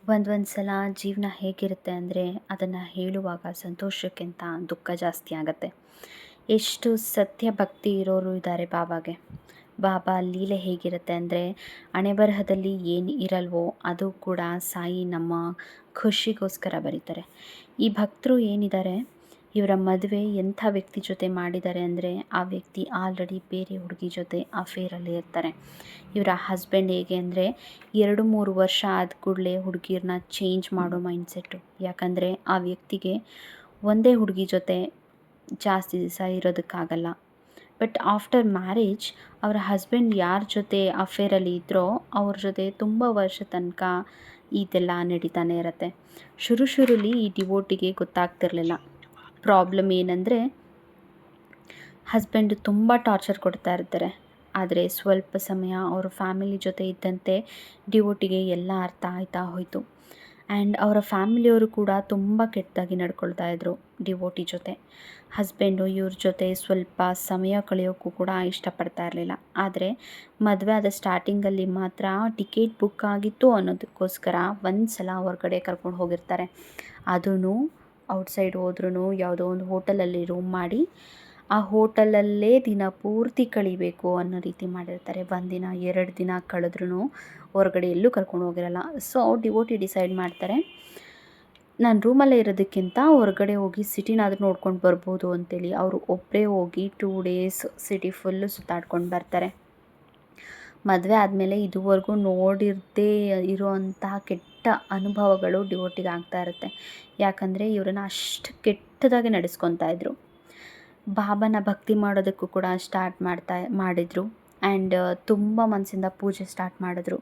ಒಂದೊಂದು ಸಲ ಜೀವನ ಹೇಗಿರುತ್ತೆ ಅಂದರೆ ಅದನ್ನು ಹೇಳುವಾಗ ಸಂತೋಷಕ್ಕಿಂತ ದುಃಖ ಜಾಸ್ತಿ ಆಗುತ್ತೆ. ಎಷ್ಟು ಸತ್ಯ ಭಕ್ತಿ ಇರೋರು ಇದ್ದಾರೆ ಬಾಬಾಗೆ. ಬಾಬಾ ಲೀಲೆ ಹೇಗಿರುತ್ತೆ ಅಂದರೆ ಹಣೆಬರಹದಲ್ಲಿ ಏನು ಇರಲ್ವೋ ಅದು ಕೂಡ ಸಾಯಿ ನಮ್ಮ ಖುಷಿಗೋಸ್ಕರ ಬರೀತಾರೆ. ಈ ಭಕ್ತರು ಏನಿದ್ದಾರೆ ಇವರ ಮದುವೆ ಎಂಥ ವ್ಯಕ್ತಿ ಜೊತೆ ಮಾಡಿದ್ದಾರೆ ಅಂದರೆ ಆ ವ್ಯಕ್ತಿ ಆಲ್ರೆಡಿ ಬೇರೆ ಹುಡುಗಿ ಜೊತೆ ಅಫೇರಲ್ಲಿ ಇರ್ತಾರೆ. ಇವರ ಹಸ್ಬೆಂಡ್ ಹೇಗೆ ಅಂದರೆ 2-3 ವರ್ಷ ಆದ ಕೂಡಲೇ ಹುಡುಗಿರನ್ನ ಚೇಂಜ್ ಮಾಡೋ ಮೈಂಡ್ಸೆಟ್ಟು. ಯಾಕಂದರೆ ಆ ವ್ಯಕ್ತಿಗೆ ಒಂದೇ ಹುಡುಗಿ ಜೊತೆ ಜಾಸ್ತಿ ದಿವಸ ಇರೋದಕ್ಕಾಗಲ್ಲ. ಬಟ್ ಆಫ್ಟರ್ ಮ್ಯಾರೇಜ್ ಅವರ ಹಸ್ಬೆಂಡ್ ಯಾರ ಜೊತೆ ಅಫೇರಲ್ಲಿ ಇದ್ದರೋ ಅವ್ರ ಜೊತೆ ತುಂಬ ವರ್ಷ ತನಕ ಇದೆಲ್ಲ ನಡೀತಾನೆ ಇರುತ್ತೆ. ಶುರುಲಿ ಈ ಡಿವೋಟಿಗೆ ಗೊತ್ತಾಗ್ತಿರಲಿಲ್ಲ. ಪ್ರಾಬ್ಲಮ್ ಏನಂದರೆ ಹಸ್ಬೆಂಡ್ ತುಂಬ ಟಾರ್ಚರ್ ಕೊಡ್ತಾ ಇರ್ತಾರೆ. ಆದರೆ ಸ್ವಲ್ಪ ಸಮಯ ಅವರ ಫ್ಯಾಮಿಲಿ ಜೊತೆ ಇದ್ದಂತೆ ಡಿವೋಟಿಗೆ ಎಲ್ಲ ಅರ್ಥ ಆಯ್ತಾ ಹೋಯಿತು. ಆ್ಯಂಡ್ ಅವರ ಫ್ಯಾಮಿಲಿಯವರು ಕೂಡ ತುಂಬ ಕೆಟ್ಟದಾಗಿ ನಡ್ಕೊಳ್ತಾ ಇದ್ದರು ಡಿವೋಟಿ ಜೊತೆ. ಹಸ್ಬೆಂಡು ಇವ್ರ ಜೊತೆ ಸ್ವಲ್ಪ ಸಮಯ ಕಳೆಯೋಕ್ಕೂ ಕೂಡ ಇಷ್ಟಪಡ್ತಾ ಇರಲಿಲ್ಲ. ಆದರೆ ಮದುವೆ ಆದ ಸ್ಟಾರ್ಟಿಂಗಲ್ಲಿ ಮಾತ್ರ ಟಿಕೆಟ್ ಬುಕ್ ಆಗಿತ್ತು ಅನ್ನೋದಕ್ಕೋಸ್ಕರ ಒಂದು ಸಲ ಹೊರಗಡೆ ಕರ್ಕೊಂಡು ಹೋಗಿರ್ತಾರೆ. ಅದೂ ಔಟ್ಸೈಡ್ ಹೋದ್ರೂ ಯಾವುದೋ ಒಂದು ಹೋಟೆಲಲ್ಲಿ ರೂಮ್ ಮಾಡಿ ಆ ಹೋಟೆಲಲ್ಲೇ ದಿನ ಪೂರ್ತಿ ಕಳಿಬೇಕು ಅನ್ನೋ ರೀತಿ ಮಾಡಿರ್ತಾರೆ. 1 ದಿನ 2 ದಿನ ಕಳೆದ್ರೂ ಹೊರಗಡೆ ಎಲ್ಲೂ ಕರ್ಕೊಂಡು ಹೋಗಿರಲ್ಲ. ಸೊ ಡಿವೋಟಿ ಡಿಸೈಡ್ ಮಾಡ್ತಾರೆ, ನಾನು ರೂಮಲ್ಲೇ ಇರೋದಕ್ಕಿಂತ ಹೊರಗಡೆ ಹೋಗಿ ಸಿಟಿನಾದರೂ ನೋಡ್ಕೊಂಡು ಬರ್ಬೋದು ಅಂತೇಳಿ ಅವರು ಒಬ್ಬರೇ ಹೋಗಿ 2 ಡೇಸ್ ಸಿಟಿ ಫುಲ್ಲು ಸುತ್ತಾಡ್ಕೊಂಡು ಬರ್ತಾರೆ. ಮದುವೆ ಆದಮೇಲೆ ಇದುವರೆಗೂ ನೋಡಿರದೇ ಇರೋವಂತಹ ಕೆಟ್ಟ ಅನುಭವಗಳು ಡಿವೋಟಿಗೆ ಆಗ್ತಾ ಇರುತ್ತೆ. ಯಾಕಂದರೆ ಇವರನ್ನು ಅಷ್ಟು ಕೆಟ್ಟದಾಗಿ ನಡೆಸ್ಕೊತಾ ಇದ್ರು. ಬಾಬಾನ ಭಕ್ತಿ ಮಾಡೋದಕ್ಕೂ ಕೂಡ ಸ್ಟಾರ್ಟ್ ಮಾಡಿದರು. ಆ್ಯಂಡ್ ತುಂಬ ಮನಸ್ಸಿಂದ ಪೂಜೆ ಸ್ಟಾರ್ಟ್ ಮಾಡಿದ್ರು.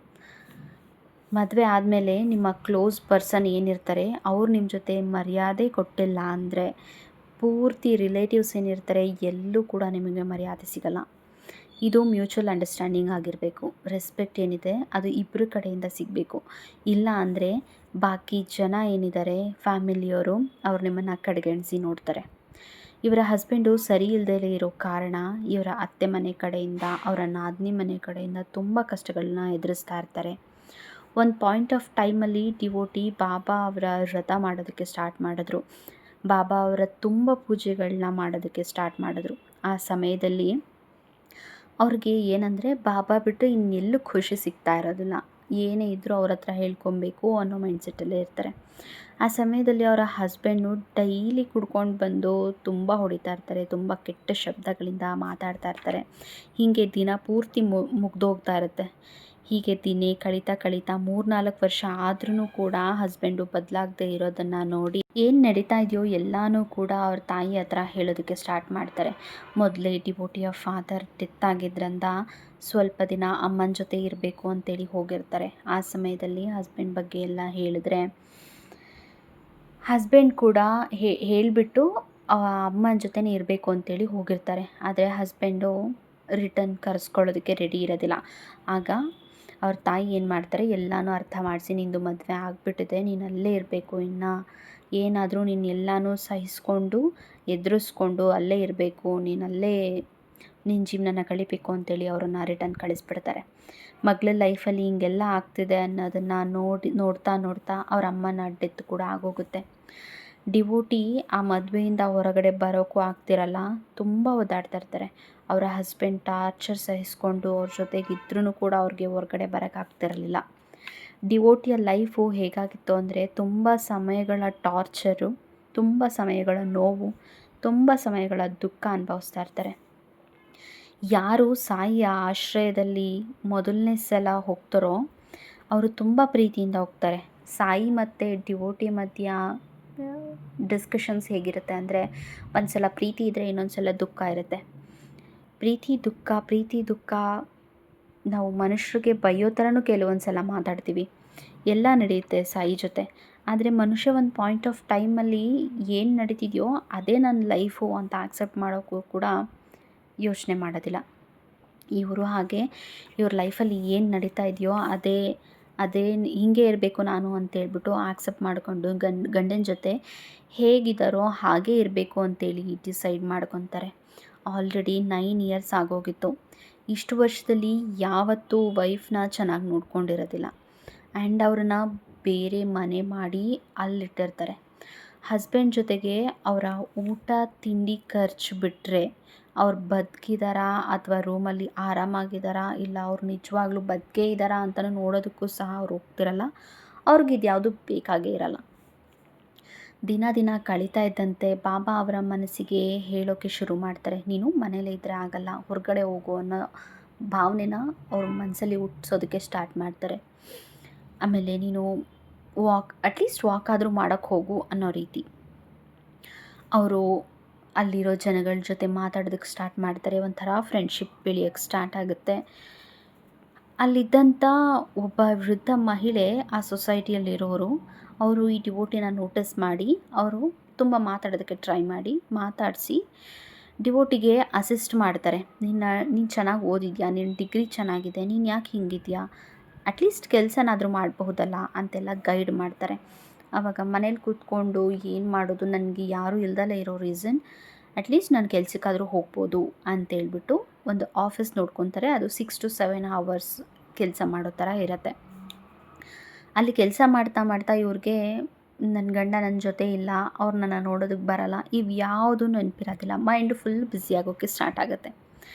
ಮದುವೆ ಆದಮೇಲೆ ನಿಮ್ಮ ಕ್ಲೋಸ್ ಪರ್ಸನ್ ಏನಿರ್ತಾರೆ ಅವ್ರು ನಿಮ್ಮ ಜೊತೆ ಮರ್ಯಾದೆ ಕೊಟ್ಟಿಲ್ಲ ಅಂದರೆ ಪೂರ್ತಿ ರಿಲೇಟಿವ್ಸ್ ಏನಿರ್ತಾರೆ ಎಲ್ಲೂ ಕೂಡ ನಿಮಗೆ ಮರ್ಯಾದೆ ಸಿಗಲ್ಲ. ಇದು ಮ್ಯೂಚುವಲ್ ಅಂಡರ್ಸ್ಟ್ಯಾಂಡಿಂಗ್ ಆಗಿರಬೇಕು. ರೆಸ್ಪೆಕ್ಟ್ ಏನಿದೆ ಅದು ಇಬ್ಬರ ಕಡೆಯಿಂದ ಸಿಗಬೇಕು. ಇಲ್ಲ ಅಂದರೆ ಬಾಕಿ ಜನ ಏನಿದ್ದಾರೆ ಫ್ಯಾಮಿಲಿಯವರು ಅವ್ರು ನಿಮ್ಮನ್ನು ಕಡೆಗಣಿಸಿ ನೋಡ್ತಾರೆ. ಇವರ ಹಸ್ಬೆಂಡು ಸರಿ ಇಲ್ಲದೇ ಇರೋ ಕಾರಣ ಇವರ ಅತ್ತೆ ಮನೆ ಕಡೆಯಿಂದ ಅವರ ನಾದಿನಿ ಮನೆ ಕಡೆಯಿಂದ ತುಂಬ ಕಷ್ಟಗಳನ್ನ ಎದುರಿಸ್ತಾ ಇರ್ತಾರೆ. ಒಂದು ಪಾಯಿಂಟ್ ಆಫ್ ಟೈಮಲ್ಲಿ ಡಿವೋಟಿ ಬಾಬಾ ಅವರ ವ್ರತ ಮಾಡೋದಕ್ಕೆ ಸ್ಟಾರ್ಟ್ ಮಾಡಿದ್ರು. ಬಾಬಾ ಅವರ ತುಂಬ ಪೂಜೆಗಳನ್ನ ಮಾಡೋದಕ್ಕೆ ಸ್ಟಾರ್ಟ್ ಮಾಡಿದ್ರು. ಆ ಸಮಯದಲ್ಲಿ ಅವ್ರಿಗೆ ಏನಂದರೆ ಬಾಬಾ ಬಿಟ್ಟು ಇನ್ನೆಲ್ಲೂ ಖುಷಿ ಸಿಗ್ತಾ ಇರೋದಿಲ್ಲ. ಏನೇ ಇದ್ದರೂ ಅವ್ರ ಹತ್ರ ಹೇಳ್ಕೊಬೇಕು ಅನ್ನೋ ಮೈಂಡ್ಸೆಟ್ಟಲ್ಲೇ ಇರ್ತಾರೆ. ಆ ಸಮಯದಲ್ಲಿ ಅವರ ಹಸ್ಬೆಂಡು ಡೈಲಿ ಕುಡ್ಕೊಂಡು ಬಂದು ತುಂಬ ಹೊಡಿತಾ ಇರ್ತಾರೆ. ತುಂಬ ಕೆಟ್ಟ ಶಬ್ದಗಳಿಂದ ಮಾತಾಡ್ತಾ ಇರ್ತಾರೆ. ಹೀಗೆ ದಿನ ಪೂರ್ತಿ ಮುಗ್ದೋಗ್ತಾ ಇರುತ್ತೆ. ಹೀಗೆ ದಿನೇ ಕಳೀತಾ 3-4 ವರ್ಷ ಆದ್ರೂ ಕೂಡ ಹಸ್ಬೆಂಡು ಬದಲಾಗದೆ ಇರೋದನ್ನು ನೋಡಿ ಏನು ನಡೀತಾ ಇದೆಯೋ ಎಲ್ಲನೂ ಕೂಡ ಅವ್ರ ತಾಯಿ ಹತ್ರ ಹೇಳೋದಕ್ಕೆ ಸ್ಟಾರ್ಟ್ ಮಾಡ್ತಾರೆ. ಮೊದಲೇ ಡಿವೋಟಿಯ ಫಾದರ್ ಡೆತ್ ಆಗಿದ್ರಿಂದ ಸ್ವಲ್ಪ ದಿನ ಅಮ್ಮನ ಜೊತೆ ಇರಬೇಕು ಅಂತೇಳಿ ಹೋಗಿರ್ತಾರೆ. ಆ ಸಮಯದಲ್ಲಿ ಹಸ್ಬೆಂಡ್ ಬಗ್ಗೆ ಎಲ್ಲ ಹೇಳಿದ್ರೆ ಹಸ್ಬೆಂಡ್ ಕೂಡ ಹೇಳಿಬಿಟ್ಟು ಅಮ್ಮನ ಜೊತೆನೇ ಇರಬೇಕು ಅಂತೇಳಿ ಹೋಗಿರ್ತಾರೆ. ಆದರೆ ಹಸ್ಬೆಂಡು ರಿಟರ್ನ್ ಕರೆಸ್ಕೊಳ್ಳೋದಕ್ಕೆ ರೆಡಿ ಇರೋದಿಲ್ಲ. ಆಗ ಅವ್ರ ತಾಯಿ ಏನು ಮಾಡ್ತಾರೆ, ಎಲ್ಲನೂ ಅರ್ಥ ಮಾಡಿಸಿ ನಿಂದು ಮದುವೆ ಆಗಿಬಿಟ್ಟಿದೆ, ನೀನು ಅಲ್ಲೇ ಇರಬೇಕು, ಇನ್ನು ಏನಾದರೂ ನೀನು ಎಲ್ಲನೂ ಸಹಿಸ್ಕೊಂಡು ಎದುರಿಸ್ಕೊಂಡು ಅಲ್ಲೇ ಇರಬೇಕು, ನೀನು ಅಲ್ಲೇ ನಿನ್ನ ಜೀವನನ ಕಳಿಬೇಕು ಅಂತೇಳಿ ಅವರನ್ನು ರಿಟರ್ನ್ ಕಳಿಸ್ಬಿಡ್ತಾರೆ. ಮಗಳ ಲೈಫಲ್ಲಿ ಹಿಂಗೆಲ್ಲ ಆಗ್ತಿದೆ ಅನ್ನೋದನ್ನು ನೋಡ್ತಾ ಅವ್ರ ಅಮ್ಮನ ಡೆತ್ ಕೂಡ ಆಗೋಗುತ್ತೆ. ಡಿವೋಟಿ ಆ ಮದುವೆಯಿಂದ ಹೊರಗಡೆ ಬರೋಕ್ಕೂ ಆಗ್ತಿರಲ್ಲ, ತುಂಬ ಒದ್ದಾಡ್ತಾ ಇರ್ತಾರೆ. ಅವರ ಹಸ್ಬೆಂಡ್ ಟಾರ್ಚರ್ ಸಹಿಸ್ಕೊಂಡು ಅವ್ರ ಜೊತೆಗಿದ್ರೂ ಕೂಡ ಅವ್ರಿಗೆ ಹೊರಗಡೆ ಬರೋಕ್ಕಾಗ್ತಿರಲಿಲ್ಲ. ಡಿವೋಟಿಯ ಲೈಫು ಹೇಗಾಗಿತ್ತು ಅಂದರೆ ತುಂಬ ಸಮಯಗಳ ಟಾರ್ಚರು, ತುಂಬ ಸಮಯಗಳ ನೋವು, ತುಂಬ ಸಮಯಗಳ ದುಃಖ ಅನುಭವಿಸ್ತಾ ಇರ್ತಾರೆ. ಯಾರು ಸಾಯಿಯ ಆಶ್ರಯದಲ್ಲಿ ಮೊದಲನೇ ಸಲ ಹೋಗ್ತಾರೋ ಅವರು ತುಂಬ ಪ್ರೀತಿಯಿಂದ ಹೋಗ್ತಾರೆ. ಸಾಯಿ ಮತ್ತು ಡಿವೋಟಿ ಮಧ್ಯ ಡಿಸ್ಕಷನ್ಸ್ ಹೇಗಿರುತ್ತೆ ಅಂದರೆ ಒಂದು ಸಲ ಪ್ರೀತಿ ಇದ್ದರೆ ಇನ್ನೊಂದು ಸಲ ದುಃಖ ಇರುತ್ತೆ. ಪ್ರೀತಿ ದುಃಖ ನಾವು ಮನುಷ್ಯರಿಗೆ ಬೈಯೋ ಥರನೂ ಕೆಲವೊಂದು ಸಲ ಮಾತಾಡ್ತೀವಿ. ಎಲ್ಲ ನಡೆಯುತ್ತೆ ಸಾಯಿ ಜೊತೆ. ಆದರೆ ಮನುಷ್ಯ ಒಂದು ಪಾಯಿಂಟ್ ಆಫ್ ಟೈಮಲ್ಲಿ ಏನು ನಡೀತಿದೆಯೋ ಅದೇ ನನ್ನ ಲೈಫು ಅಂತ ಆಕ್ಸೆಪ್ಟ್ ಮಾಡೋಕ್ಕೂ ಕೂಡ ಯೋಚನೆ ಮಾಡೋದಿಲ್ಲ. ಇವರು ಹಾಗೆ ಇವ್ರ ಲೈಫಲ್ಲಿ ಏನು ನಡೀತಾ ಇದೆಯೋ ಅದೇ ಹೀಗೆ ಇರಬೇಕು ನಾನು ಅಂತೇಳ್ಬಿಟ್ಟು ಆಕ್ಸೆಪ್ಟ್ ಮಾಡಿಕೊಂಡು ಗಂಡನ ಜೊತೆ ಹೇಗಿದ್ದಾರೋ ಹಾಗೇ ಇರಬೇಕು ಅಂತೇಳಿ ಡಿಸೈಡ್ ಮಾಡ್ಕೊತಾರೆ. ಆಲ್ರೆಡಿ 9 ಇಯರ್ಸ್ ಆಗೋಗಿತ್ತು. ಇಷ್ಟು ವರ್ಷದಲ್ಲಿ ಯಾವತ್ತೂ ವೈಫ್ನ ಚೆನ್ನಾಗಿ ನೋಡ್ಕೊಂಡಿರೋದಿಲ್ಲ. ಆ್ಯಂಡ್ ಅವ್ರನ್ನ ಬೇರೆ ಮನೆ ಮಾಡಿ ಅಲ್ಲಿಟ್ಟಿರ್ತಾರೆ. ಹಸ್ಬೆಂಡ್ ಜೊತೆಗೆ ಅವರ ಊಟ ತಿಂಡಿ ಖರ್ಚು ಬಿಟ್ಟರೆ ಅವ್ರು ಬದುಕಿದಾರಾ ಅಥವಾ ರೂಮಲ್ಲಿ ಆರಾಮಾಗಿದ್ದಾರಾ, ಇಲ್ಲ ಅವ್ರು ನಿಜವಾಗ್ಲೂ ಬದುಕೇ ಇದ್ದಾರಾ ಅಂತಲೂ ನೋಡೋದಕ್ಕೂ ಸಹ ಅವ್ರು ಹೋಗ್ತಿರಲ್ಲ. ಅವ್ರಿಗಿದು ಯಾವುದೂ ಬೇಕಾಗೇ ಇರಲ್ಲ. ದಿನ ದಿನ ಕಳೀತಾ ಇದ್ದಂತೆ ಬಾಬಾ ಅವರ ಮನಸ್ಸಿಗೆ ಹೇಳೋಕ್ಕೆ ಶುರು ಮಾಡ್ತಾರೆ, ನೀನು ಮನೇಲೇ ಇದ್ದರೆ ಆಗಲ್ಲ, ಹೊರಗಡೆ ಹೋಗು ಅನ್ನೋ ಭಾವನೆನ ಅವ್ರ ಮನಸ್ಸಲ್ಲಿ ಹುಟ್ಸೋದಕ್ಕೆ ಸ್ಟಾರ್ಟ್ ಮಾಡ್ತಾರೆ. ಆಮೇಲೆ ನೀನು ಅಟ್ಲೀಸ್ಟ್ ವಾಕ್ ಆದರೂ ಮಾಡೋಕ್ಕೆ ಹೋಗು ಅನ್ನೋ ರೀತಿ ಅವರು ಅಲ್ಲಿರೋ ಜನಗಳ ಜೊತೆ ಮಾತಾಡೋದಕ್ಕೆ ಸ್ಟಾರ್ಟ್ ಮಾಡ್ತಾರೆ. ಒಂಥರ ಫ್ರೆಂಡ್ಶಿಪ್ ಬೆಳೆಯೋಕ್ಕೆ ಸ್ಟಾರ್ಟ್ ಆಗುತ್ತೆ. ಅಲ್ಲಿದ್ದಂಥ ಒಬ್ಬ ವೃದ್ಧ ಮಹಿಳೆ ಆ ಸೊಸೈಟಿಯಲ್ಲಿರೋರು, ಅವರು ಈ ಡಿವೋಟಿನ ನೋಟಿಸ್ ಮಾಡಿ ಅವರು ತುಂಬ ಮಾತಾಡೋದಕ್ಕೆ ಟ್ರೈ ಮಾಡಿ ಮಾತಾಡಿಸಿ ಡಿವೋಟಿಗೆ ಅಸಿಸ್ಟ್ ಮಾಡ್ತಾರೆ. ನೀನು ಚೆನ್ನಾಗಿ ಓದಿದ್ಯಾ, ನಿನ್ನ ಡಿಗ್ರಿ ಚೆನ್ನಾಗಿದೆ, ನೀನು ಯಾಕೆ ಹಿಂಗಿದ್ಯಾ, ಅಟ್ಲೀಸ್ಟ್ ಕೆಲಸನಾದರೂ ಮಾಡಬಹುದಲ್ಲ ಅಂತೆಲ್ಲ ಗೈಡ್ ಮಾಡ್ತಾರೆ. ಆವಾಗ ಮನೇಲಿ ಕೂತ್ಕೊಂಡು ಏನು ಮಾಡೋದು, ನನಗೆ ಯಾರೂ ಇಲ್ದಲೇ ಇರೋ ರೀಸನ್ ಅಟ್ಲೀಸ್ಟ್ ನಾನು ಕೆಲಸಕ್ಕಾದರೂ ಹೋಗ್ಬೋದು ಅಂತೇಳ್ಬಿಟ್ಟು ಒಂದು ಆಫೀಸ್ ನೋಡ್ಕೊತಾರೆ. ಅದು 6 to 7 hours ಕೆಲಸ ಮಾಡೋ ಥರ ಇರುತ್ತೆ. ಅಲ್ಲಿ ಕೆಲಸ ಮಾಡ್ತಾ ಮಾಡ್ತಾ ಇವ್ರಿಗೆ ನನ್ನ ಗಂಡ ನನ್ನ ಜೊತೆ ಇಲ್ಲ, ಅವ್ರು ನನ್ನ ನೋಡೋದಕ್ಕೆ ಬರಲ್ಲ, ಇವು ಯಾವುದೂ ನೆನಪಿರೋದಿಲ್ಲ. ಮೈಂಡು ಫುಲ್ ಬ್ಯುಸಿ ಆಗೋಕ್ಕೆ ಸ್ಟಾರ್ಟ್ ಆಗುತ್ತೆ.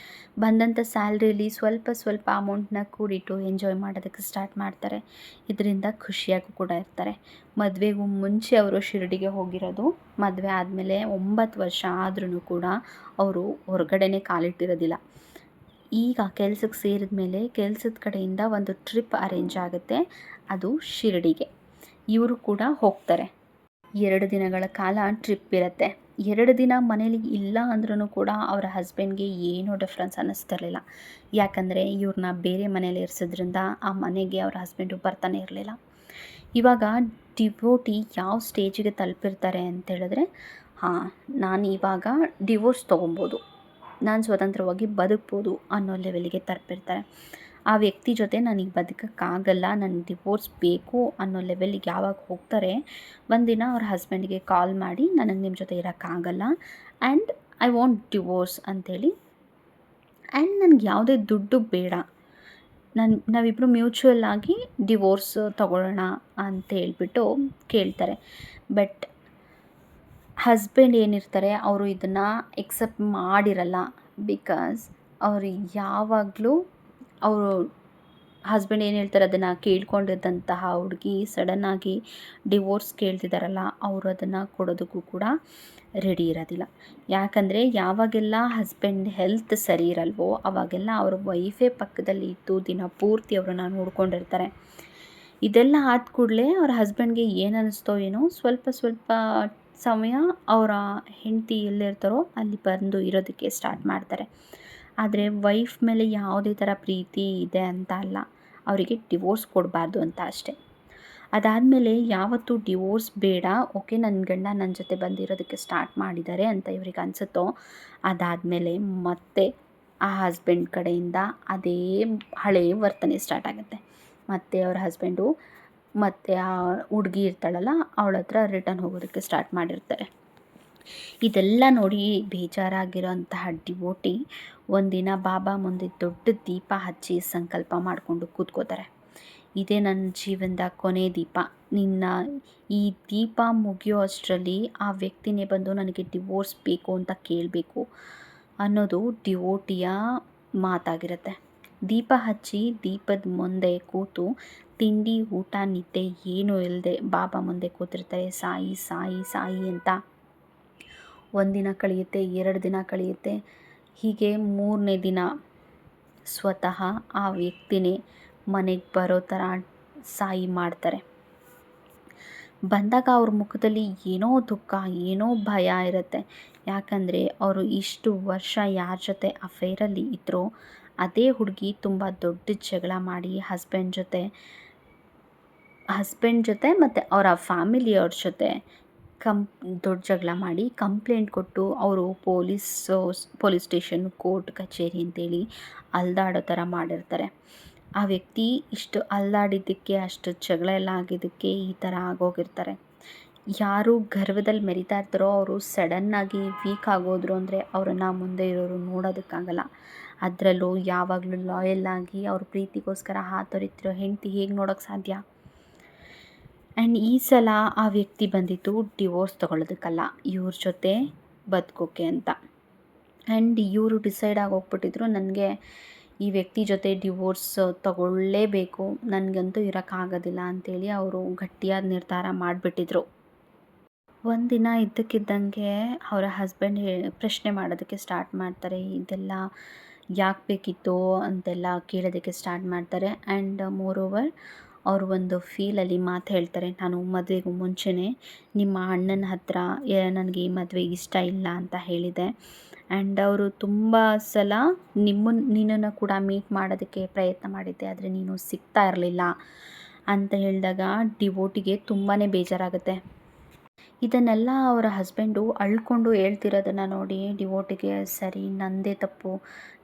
ಬಂದಂಥ ಸ್ಯಾಲ್ರಿಯಲ್ಲಿ ಸ್ವಲ್ಪ ಸ್ವಲ್ಪ ಅಮೌಂಟನ್ನ ಕೂಡಿಟ್ಟು ಎಂಜಾಯ್ ಮಾಡೋದಕ್ಕೆ ಸ್ಟಾರ್ಟ್ ಮಾಡ್ತಾರೆ. ಇದರಿಂದ ಖುಷಿಯಾಗೂ ಕೂಡ ಇರ್ತಾರೆ. ಮದುವೆಗೂ ಮುಂಚೆ ಅವರು ಶಿರಡಿಗೆ ಹೋಗಿರೋದು. ಮದುವೆ ಆದಮೇಲೆ 9 ವರ್ಷ ಆದ್ರೂ ಕೂಡ ಅವರು ಹೊರಗಡೆನೇ ಕಾಲಿಟ್ಟಿರೋದಿಲ್ಲ. ಈಗ ಕೆಲಸಕ್ಕೆ ಸೇರಿದ ಮೇಲೆ ಕೆಲಸದ ಕಡೆಯಿಂದ ಒಂದು ಟ್ರಿಪ್ ಅರೇಂಜ್ ಆಗುತ್ತೆ, ಅದು ಶಿರಡಿಗೆ. ಇವರು ಕೂಡ ಹೋಗ್ತಾರೆ. 2 ದಿನಗಳ ಕಾಲ ಟ್ರಿಪ್ ಇರುತ್ತೆ. 2 ದಿನ ಮನೇಲಿ ಇಲ್ಲ ಅಂದ್ರೂ ಕೂಡ ಅವರ ಹಸ್ಬೆಂಡ್ಗೆ ಏನೂ ಡಿಫ್ರೆನ್ಸ್ ಅನ್ನಿಸ್ತಿರ್ಲಿಲ್ಲ. ಯಾಕಂದರೆ ಇವ್ರನ್ನ ಬೇರೆ ಮನೇಲಿ ಇರಿಸೋದ್ರಿಂದ ಆ ಮನೆಗೆ ಅವ್ರ ಹಸ್ಬೆಂಡು ಬರ್ತಾನೆ ಇರಲಿಲ್ಲ. ಇವಾಗ ಡಿವೋಟಿ ಯಾವ ಸ್ಟೇಜಿಗೆ ತಲುಪಿರ್ತಾರೆ ಅಂತೇಳಿದ್ರೆ, ನಾನು ಇವಾಗ ಡಿವೋರ್ಸ್ ತೊಗೊಬೋದು, ನಾನು ಸ್ವತಂತ್ರವಾಗಿ ಬದುಕ್ಬೋದು ಅನ್ನೋ ಲೆವೆಲಿಗೆ ತಲುಪಿರ್ತಾರೆ. ಆ ವ್ಯಕ್ತಿ ಜೊತೆ ನನಗೆ ಬದುಕೋಕ್ಕಾಗಲ್ಲ, ನನಗೆ ಡಿವೋರ್ಸ್ ಬೇಕು ಅನ್ನೋ ಲೆವೆಲಿಗೆ ಯಾವಾಗ ಹೋಗ್ತಾರೆ, ಒಂದಿನ ಅವ್ರ ಹಸ್ಬೆಂಡಿಗೆ ಕಾಲ್ ಮಾಡಿ ನನಗೆ ನಿಮ್ಮ ಜೊತೆ ಇರೋಕ್ಕಾಗಲ್ಲ ಆ್ಯಂಡ್ ಐ ವಾಂಟ್ ಡಿವೋರ್ಸ್ ಅಂಥೇಳಿ, ಆ್ಯಂಡ್ ನನಗೆ ಯಾವುದೇ ದುಡ್ಡು ಬೇಡ, ನಾವಿಬ್ಬರು ಮ್ಯೂಚುವಲ್ ಆಗಿ ಡಿವೋರ್ಸ್ ತೊಗೊಳ್ಳೋಣ ಅಂತೇಳ್ಬಿಟ್ಟು ಕೇಳ್ತಾರೆ. ಬಟ್ ಹಸ್ಬೆಂಡ್ ಏನಿರ್ತಾರೆ ಅವರು ಇದನ್ನು ಎಕ್ಸೆಪ್ಟ್ ಮಾಡಿರಲ್ಲ. ಬಿಕಾಸ್ ಅವರು ಯಾವಾಗಲೂ ಅವರು ಹಸ್ಬೆಂಡ್ ಏನು ಹೇಳ್ತಾರೆ ಅದನ್ನು ಕೇಳ್ಕೊಂಡಿದ್ದಂತಹ ಹುಡುಗಿ ಸಡನ್ನಾಗಿ ಡಿವೋರ್ಸ್ ಕೇಳ್ತಿದ್ದಾರಲ್ಲ, ಅವರು ಅದನ್ನು ಕೊಡೋದಕ್ಕೂ ಕೂಡ ರೆಡಿ ಇರೋದಿಲ್ಲ. ಯಾಕಂದರೆ ಯಾವಾಗೆಲ್ಲ ಹಸ್ಬೆಂಡ್ ಹೆಲ್ತ್ ಸರಿ ಇರಲ್ವೋ ಅವಾಗೆಲ್ಲ ಅವ್ರ ವೈಫೇ ಪಕ್ಕದಲ್ಲಿ ಇದ್ದು ದಿನ ಪೂರ್ತಿ ಅವ್ರನ್ನ ನೋಡ್ಕೊಂಡಿರ್ತಾರೆ. ಇದೆಲ್ಲ ಆದ ಕೂಡಲೇ ಅವ್ರ ಹಸ್ಬೆಂಡ್ಗೆ ಏನು ಅನ್ನಿಸ್ತೋ ಏನೋ, ಸ್ವಲ್ಪ ಸ್ವಲ್ಪ ಸಮಯ ಅವರ ಹೆಂಡತಿ ಎಲ್ಲಿರ್ತಾರೋ ಅಲ್ಲಿ ಬಂದು ಇರೋದಕ್ಕೆ ಸ್ಟಾರ್ಟ್ ಮಾಡ್ತಾರೆ. ಆದರೆ ವೈಫ್ ಮೇಲೆ ಯಾವುದೇ ಥರ ಪ್ರೀತಿ ಇದೆ ಅಂತ ಅಲ್ಲ, ಅವರಿಗೆ ಡಿವೋರ್ಸ್ ಕೊಡಬಾರ್ದು ಅಂತ ಅಷ್ಟೆ. ಅದಾದಮೇಲೆ ಯಾವತ್ತೂ ಡಿವೋರ್ಸ್ ಬೇಡ, ಓಕೆ ನನ್ನ ಗಂಡ ನನ್ನ ಜೊತೆ ಬಂದಿರೋದಕ್ಕೆ ಸ್ಟಾರ್ಟ್ ಮಾಡಿದ್ದಾರೆ ಅಂತ ಇವ್ರಿಗೆ ಅನಿಸುತ್ತೋ, ಅದಾದಮೇಲೆ ಮತ್ತೆ ಆ ಹಸ್ಬೆಂಡ್ ಕಡೆಯಿಂದ ಅದೇ ಹಳೆಯ ವರ್ತನೆ ಸ್ಟಾರ್ಟ್ ಆಗುತ್ತೆ. ಮತ್ತು ಅವ್ರ ಹಸ್ಬೆಂಡು ಮತ್ತು ಆ ಹುಡುಗಿ ಇರ್ತಾಳಲ್ಲ ಅವಳ ಹತ್ರ ರಿಟರ್ನ್ ಹೋಗೋದಕ್ಕೆ ಸ್ಟಾರ್ಟ್ ಮಾಡಿರ್ತಾರೆ. ಇದೆಲ್ಲ ನೋಡಿ ಬೇಜಾರಾಗಿರೋಂತಹ ಡಿವೋಟಿ ಒಂದಿನ ಬಾಬಾ ಮುಂದೆ ದೊಡ್ಡ ದೀಪ ಹಚ್ಚಿ ಸಂಕಲ್ಪ ಮಾಡಿಕೊಂಡು ಕೂತ್ಕೋತಾರೆ. ಇದೇ ನನ್ನ ಜೀವನದ ಕೊನೆ ದೀಪ, ನಿನ್ನ ಈ ದೀಪ ಮುಗಿಯೋ ಅಷ್ಟರಲ್ಲಿ ಆ ವ್ಯಕ್ತಿನೇ ಬಂದು ನನಗೆ ಡಿವೋರ್ಸ್ ಬೇಕು ಅಂತ ಕೇಳಬೇಕು ಅನ್ನೋದು ಡಿವೋಟಿಯ ಮಾತಾಗಿರುತ್ತೆ. ದೀಪ ಹಚ್ಚಿ ದೀಪದ ಮುಂದೆ ಕೂತು ತಿಂಡಿ ಊಟ ನಿದ್ದೆ ಏನೂ ಇಲ್ಲದೆ ಬಾಬಾ ಮುಂದೆ ಕೂತಿರ್ತಾರೆ. ಸಾಯಿ ಸಾಯಿ ಸಾಯಿ ಅಂತ. 1 ದಿನ ಕಳೆಯುತ್ತೆ, 2 ದಿನ ಕಳೆಯುತ್ತೆ, ಹೀಗೆ 3ನೇ ದಿನ ಸ್ವತಃ ಆ ವ್ಯಕ್ತಿನೇ ಮನೆಗೆ ಬರೋ ಥರ ಸಾಯಿ ಮಾಡ್ತಾರೆ. ಬಂದಾಗ ಅವ್ರ ಮುಖದಲ್ಲಿ ಏನೋ ದುಃಖ, ಏನೋ ಭಯ ಇರುತ್ತೆ. ಯಾಕಂದರೆ ಅವರು ಇಷ್ಟು ವರ್ಷ ಯಾರ ಜೊತೆ ಅಫೇರಲ್ಲಿ ಇದ್ರೋ ಅದೇ ಹುಡುಗಿ ತುಂಬ ದೊಡ್ಡ ಜಗಳ ಮಾಡಿ ಹಸ್ಬೆಂಡ್ ಜೊತೆ ಮತ್ತು ಅವರ ಫ್ಯಾಮಿಲಿಯವ್ರ ಜೊತೆ ದೊಡ್ಡ ಜಗಳ ಮಾಡಿ ಕಂಪ್ಲೇಂಟ್ ಕೊಟ್ಟು ಅವರು ಪೊಲೀಸ್ ಸ್ಟೇಷನ್, ಕೋರ್ಟ್ ಕಚೇರಿ ಅಂತೇಳಿ ಅಲ್ದಾಡೋ ಥರ ಮಾಡಿರ್ತಾರೆ. ಆ ವ್ಯಕ್ತಿ ಇಷ್ಟು ಅಲ್ದಾಡಿದ್ದಕ್ಕೆ, ಅಷ್ಟು ಜಗಳ ಎಲ್ಲ ಆಗಿದ್ದಕ್ಕೆ ಈ ಥರ ಆಗೋಗಿರ್ತಾರೆ. ಯಾರು ಗರ್ವದಲ್ಲಿ ಮೆರಿತಾ ಇರ್ತಾರೋ ಅವರು ಸಡನ್ನಾಗಿ ವೀಕ್ ಆಗೋದ್ರು ಅಂದರೆ ಅವರನ್ನು ಮುಂದೆ ಇರೋರು ನೋಡೋದಕ್ಕಾಗಲ್ಲ. ಅದರಲ್ಲೂ ಯಾವಾಗಲೂ ಲಾಯಲ್ ಆಗಿ ಅವ್ರ ಪ್ರೀತಿಗೋಸ್ಕರ ಹಾತೊರಿತಿರೋ ಹೆಂಡತಿ ಹೇಗೆ ನೋಡೋಕ್ಕೆ ಸಾಧ್ಯ? ಆ್ಯಂಡ್ ಈ ಸಲ ಆ ವ್ಯಕ್ತಿ ಬಂದಿದ್ದು ಡಿವೋರ್ಸ್ ತೊಗೊಳ್ಳೋದಕ್ಕಲ್ಲ, ಇವ್ರ ಜೊತೆ ಬದುಕೋಕೆ ಅಂತ. ಆ್ಯಂಡ್ ಇವರು ಡಿಸೈಡ್ ಆಗಿ ಹೋಗ್ಬಿಟ್ಟಿದ್ರು, ನನಗೆ ಈ ವ್ಯಕ್ತಿ ಜೊತೆ ಡಿವೋರ್ಸ್ ತಗೊಳ್ಳೇಬೇಕು, ನನಗಂತೂ ಇರೋಕ್ಕಾಗೋದಿಲ್ಲ ಅಂಥೇಳಿ ಅವರು ಗಟ್ಟಿಯಾದ ನಿರ್ಧಾರ ಮಾಡಿಬಿಟ್ಟಿದ್ರು. ಒಂದಿನ ಇದ್ದಕ್ಕಿದ್ದಂಗೆ ಅವರ ಹಸ್ಬೆಂಡ್ ಪ್ರಶ್ನೆ ಮಾಡೋದಕ್ಕೆ ಸ್ಟಾರ್ಟ್ ಮಾಡ್ತಾರೆ. ಇದೆಲ್ಲ ಯಾಕೆ ಬೇಕಿತ್ತು ಅಂತೆಲ್ಲ ಕೇಳೋದಕ್ಕೆ ಸ್ಟಾರ್ಟ್ ಮಾಡ್ತಾರೆ. ಆ್ಯಂಡ್ ಮೋರ್ ಓವರ್ ಅವರು ಒಂದು ಫೀಲಲ್ಲಿ ಮಾತು ಹೇಳ್ತಾರೆ, ನಾನು ಮದುವೆಗೂ ಮುಂಚೆನೇ ನಿಮ್ಮ ಅಣ್ಣನ ಹತ್ರ ನನಗೆ ಈ ಮದುವೆ ಇಷ್ಟ ಇಲ್ಲ ಅಂತ ಹೇಳಿದೆ. ಆ್ಯಂಡ್ ಅವರು ತುಂಬ ಸಲ ನಿನ್ನನ್ನು ಕೂಡ ಮೀಟ್ ಮಾಡೋದಕ್ಕೆ ಪ್ರಯತ್ನ ಮಾಡಿದ್ದೆ, ಆದರೆ ನೀನು ಸಿಗ್ತಾ ಇರಲಿಲ್ಲ ಅಂತ ಹೇಳಿದಾಗ ಡಿವೋಟಿಗೆ ತುಂಬಾ ಬೇಜಾರಾಗುತ್ತೆ. ಇದನ್ನೆಲ್ಲ ಅವರ ಹಸ್ಬೆಂಡು ಅಳ್ಕೊಂಡು ಹೇಳ್ತಿರೋದನ್ನು ನೋಡಿ ಡಿವೋಟಿಗೆ, ಸರಿ ನನ್ನದೇ ತಪ್ಪು,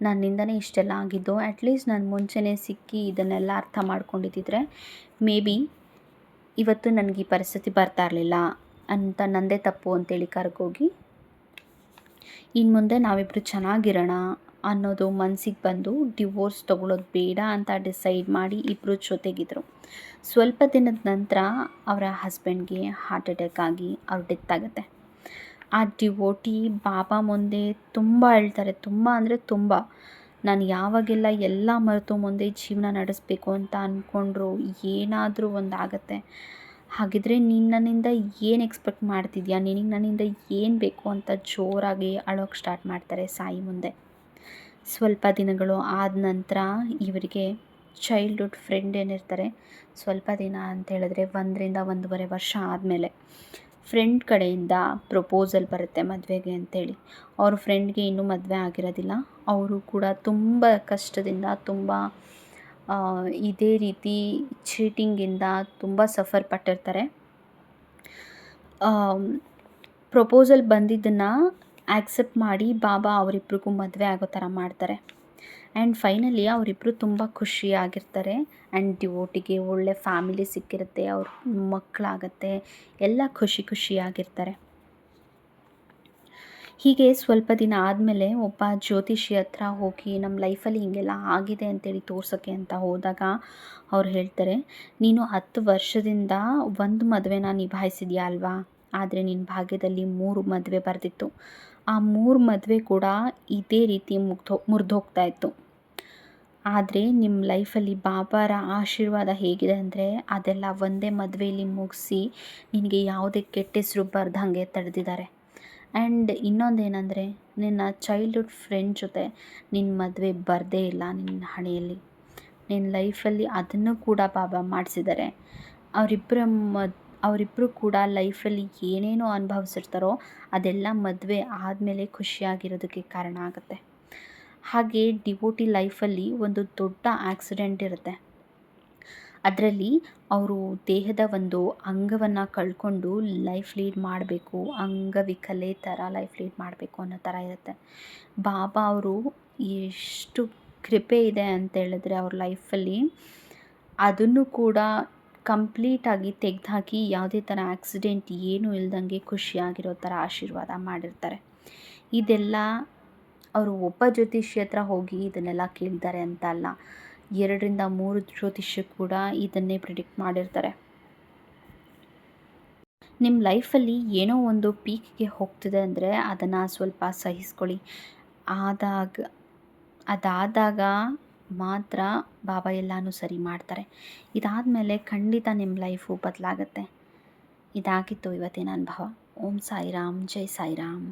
ನನ್ನಿಂದನೇ ಇಷ್ಟೆಲ್ಲ ಆಗಿದ್ದು, ಅಟ್ಲೀಸ್ಟ್ ನಾನು ಮುಂಚೆನೇ ಸಿಕ್ಕಿ ಇದನ್ನೆಲ್ಲ ಅರ್ಥ ಮಾಡ್ಕೊಂಡಿದ್ದಿದ್ರೆ ಮೇ ಬಿ ಇವತ್ತು ನನಗೆ ಈ ಪರಿಸ್ಥಿತಿ ಬರ್ತಾ ಇರಲಿಲ್ಲ ಅಂತ, ನನ್ನದೇ ತಪ್ಪು ಅಂತೇಳಿ ಕರ್ಗೋಗಿ ಇನ್ನು ಮುಂದೆ ನಾವಿಬ್ಬರು ಚೆನ್ನಾಗಿರೋಣ ಅನ್ನೋದು ಮನಸ್ಸಿಗೆ ಬಂದು ಡಿವೋರ್ಸ್ ತೊಗೊಳ್ಳೋದು ಬೇಡ ಅಂತ ಡಿಸೈಡ್ ಮಾಡಿ ಇಬ್ಬರು ಜೊತೆಗಿದ್ರು. ಸ್ವಲ್ಪ ದಿನದ ನಂತರ ಅವರ ಹಸ್ಬೆಂಡ್ಗೆ ಹಾರ್ಟ್ ಅಟ್ಯಾಕ್ ಆಗಿ ಅವ್ರ ಡೆತ್ ಆಗುತ್ತೆ. ಆ ಡಿವೋಟಿ ಬಾಬಾ ಮುಂದೆ ತುಂಬ ಅಳ್ತಾರೆ, ತುಂಬ ಅಂದರೆ ತುಂಬ. ನಾನು ಯಾವಾಗೆಲ್ಲ ಎಲ್ಲ ಮರೆತು ಮುಂದೆ ಜೀವನ ನಡೆಸಬೇಕು ಅಂತ ಅಂದ್ಕೊಂಡ್ರು ಏನಾದರೂ ಒಂದು ಆಗುತ್ತೆ, ಹಾಗಿದ್ರೆ ನೀನು ನನ್ನಿಂದ ಏನು ಎಕ್ಸ್ಪೆಕ್ಟ್ ಮಾಡ್ತಿದ್ಯಾ, ನಿನಗೆ ನನ್ನಿಂದ ಏನು ಬೇಕು ಅಂತ ಜೋರಾಗಿ ಅಳೋಕ್ಕೆ ಸ್ಟಾರ್ಟ್ ಮಾಡ್ತಾರೆ ಸಾಯಿ ಮುಂದೆ. ಸ್ವಲ್ಪ ದಿನಗಳು ಆದ ನಂತರ ಇವರಿಗೆ ಚೈಲ್ಡ್ಹುಡ್ ಫ್ರೆಂಡ್ ಏನಿರ್ತಾರೆ, ಸ್ವಲ್ಪ ದಿನ ಅಂತ ಹೇಳಿದ್ರೆ 1 ರಿಂದ 1.5 ವರ್ಷ ಆದಮೇಲೆ ಫ್ರೆಂಡ್ ಕಡೆಯಿಂದ ಪ್ರಪೋಸಲ್ ಬರುತ್ತೆ ಮದುವೆಗೆ ಅಂತೇಳಿ. ಅವ್ರ ಫ್ರೆಂಡ್ಗೆ ಇನ್ನೂ ಮದುವೆ ಆಗಿರೋದಿಲ್ಲ. ಅವರು ಕೂಡ ತುಂಬ ಕಷ್ಟದಿಂದ, ತುಂಬ ಇದೇ ರೀತಿ ಚೀಟಿಂಗಿಂದ ತುಂಬ ಸಫರ್ ಪಟ್ಟಿರ್ತಾರೆ. ಪ್ರಪೋಸಲ್ ಬಂದಿದ್ದನ್ನು ಆ್ಯಕ್ಸೆಪ್ಟ್ ಮಾಡಿ ಬಾಬಾ ಅವರಿಬ್ರಿಗೂ ಮದುವೆ ಆಗೋ ಥರ ಮಾಡ್ತಾರೆ. ಆ್ಯಂಡ್ ಫೈನಲಿ ಅವರಿಬ್ಬರು ತುಂಬ ಖುಷಿಯಾಗಿರ್ತಾರೆ. ಆ್ಯಂಡ್ ಡಿವೋಟಿಗೆ ಒಳ್ಳೆ ಫ್ಯಾಮಿಲಿ ಸಿಕ್ಕಿರುತ್ತೆ, ಅವ್ರ ಮಕ್ಕಳಾಗತ್ತೆ, ಎಲ್ಲ ಖುಷಿಯಾಗಿರ್ತಾರೆ. ಹೀಗೆ ಸ್ವಲ್ಪ ದಿನ ಆದಮೇಲೆ ಒಬ್ಬ ಜ್ಯೋತಿಷಿ ಹತ್ರ ಹೋಗಿ ನಮ್ಮ ಲೈಫಲ್ಲಿ ಹೀಗೆಲ್ಲ ಆಗಿದೆ ಅಂತೇಳಿ ತೋರ್ಸೋಕ್ಕೆ ಅಂತ ಹೋದಾಗ ಅವ್ರು ಹೇಳ್ತಾರೆ, ನೀನು 10 ವರ್ಷದಿಂದ ಒಂದು ಮದುವೆನ ನಿಭಾಯಿಸಿದ್ಯಾ ಅಲ್ವಾ, ಆದರೆ ನಿನ್ನ ಭಾಗ್ಯದಲ್ಲಿ 3 ಮದುವೆ ಬರೆದಿತ್ತು. ಆ 3 ಮದುವೆ ಕೂಡ ಇದೇ ರೀತಿ ಮುರಿದೋಗ್ತಾ ಇತ್ತು. ಆದರೆ ನಿಮ್ಮ ಲೈಫಲ್ಲಿ ಬಾಬಾರ ಆಶೀರ್ವಾದ ಹೇಗಿದೆ ಅಂದರೆ ಅದೆಲ್ಲ ಒಂದೇ ಮದುವೆಯಲ್ಲಿ ಮುಗಿಸಿ ನಿನಗೆ ಯಾವುದೇ ಕೆಟ್ಟ ಹೆಸರು ಬರ್ದಂಗೆ ತಡೆದಿದ್ದಾರೆ. ಆ್ಯಂಡ್ ಇನ್ನೊಂದೇನೆಂದರೆ ನಿನ್ನ ಚೈಲ್ಡ್ಹುಡ್ ಫ್ರೆಂಡ್ ಜೊತೆ ನಿನ್ನ ಮದುವೆ ಬರದೇ ಇಲ್ಲ ನಿನ್ನ ಹಣೆಯಲ್ಲಿ. ನಿನ್ನ ಲೈಫಲ್ಲಿ ಅದನ್ನು ಕೂಡ ಬಾಬಾ ಮಾಡಿಸಿದ್ದಾರೆ. ಅವರಿಬ್ಬರು ಕೂಡ ಲೈಫಲ್ಲಿ ಏನೇನೋ ಅನುಭವಿಸಿರ್ತಾರೋ ಅದೆಲ್ಲ ಮದುವೆ ಆದಮೇಲೆ ಖುಷಿಯಾಗಿರೋದಕ್ಕೆ ಕಾರಣ ಆಗುತ್ತೆ. ಹಾಗೆ ಡಿವೋಟಿ ಲೈಫಲ್ಲಿ ಒಂದು ದೊಡ್ಡ ಆಕ್ಸಿಡೆಂಟ್ ಇರುತ್ತೆ. ಅದರಲ್ಲಿ ಅವರು ದೇಹದ ಒಂದು ಅಂಗವನ್ನು ಕಳ್ಕೊಂಡು ಲೈಫ್ ಲೀಡ್ ಮಾಡಬೇಕು, ಅಂಗವಿಕಲೆ ಥರ ಲೈಫ್ ಲೀಡ್ ಮಾಡಬೇಕು ಅನ್ನೋ ಥರ ಇರುತ್ತೆ. ಬಾಬಾ ಅವರು ಎಷ್ಟು ಕೃಪೆ ಇದೆ ಅಂತೇಳಿದ್ರೆ ಅವ್ರ ಲೈಫಲ್ಲಿ ಅದನ್ನು ಕೂಡ ಕಂಪ್ಲೀಟಾಗಿ ತೆಗೆದುಹಾಕಿ ಯಾವುದೇ ಥರ ಆಕ್ಸಿಡೆಂಟ್ ಏನೂ ಇಲ್ದಂಗೆ ಖುಷಿಯಾಗಿರೋ ಥರ ಆಶೀರ್ವಾದ ಮಾಡಿರ್ತಾರೆ. ಇದೆಲ್ಲ ಅವರು ಒಬ್ಬ ಜ್ಯೋತಿಷಿ ಹತ್ರ ಹೋಗಿ ಇದನ್ನೆಲ್ಲ ಕೇಳಿದ್ದಾರೆ ಅಂತ ಅಲ್ಲ, 2 ರಿಂದ 3 ಜ್ಯೋತಿಷ್ಯ ಕೂಡ ಇದನ್ನೇ ಪ್ರಿಡಿಕ್ಟ್ ಮಾಡಿರ್ತಾರೆ. ನಿಮ್ಮ ಲೈಫಲ್ಲಿ ಏನೋ ಒಂದು ಪೀಕ್ಗೆ ಹೋಗ್ತಿದೆ ಅಂದರೆ ಅದನ್ನು ಸ್ವಲ್ಪ ಸಹಿಸ್ಕೊಳ್ಳಿ. ಅದಾದಾಗ ಮಾತ್ರ ಬಾಬಾ ಎಲ್ಲನೂ ಸರಿ ಮಾಡ್ತಾರೆ. ಇದಾದಮೇಲೆ ಖಂಡಿತ ನಿಮ್ಮ ಲೈಫು ಬದಲಾಗತ್ತೆ. ಇದಾಗಿತ್ತು ಇವತ್ತಿನ ಅನುಭವ. ಓಂ ಸಾಯಿರಾಮ್, ಜೈ ಸಾಯಿರಾಮ್.